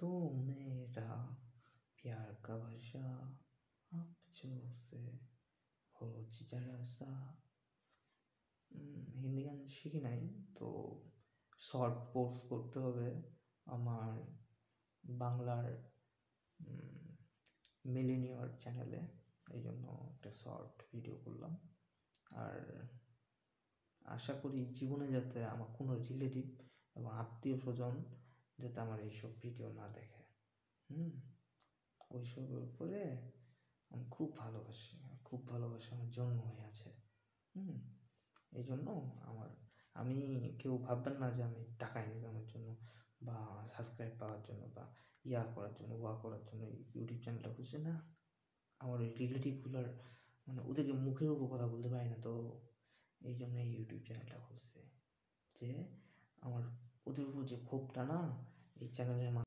तो मेरा प्यार का भाषा आपचों से হচ্ছে জালাসা। হিন্দি গান শিখি নাই, তো শর্ট পোস্ট করতে হবে আমার বাংলার মিলেনিয়ার চ্যানেলে, এই জন্য একটা শর্ট ভিডিও করলাম। আর আশা করি জীবনে যাতে আমার কোনো রিলেটিভ এবং আত্মীয় স্বজন যাতে আমার এইসব ভিডিও না দেখে। ওইসবের উপরে আমি খুব ভালোবাসি আমার জন্ম হয়ে আছে। এই জন্য আমি কেউ ভাববেন না যে আমি টাকা ইনকামের জন্য বা সাবস্ক্রাইব পাওয়ার জন্য বা করার জন্য করার জন্য ইউটিউব চ্যানেলটা খুঁজছে না। আমার ওই রিলেটিভগুলোর মানে ওদেরকে মুখের উপর কথা বলতে পারি না, তো এই জন্য এই ইউটিউব চ্যানেলটা খুঁজছে যে আমার ওদের উপর যে ক্ষোভটা না এই চ্যানেলের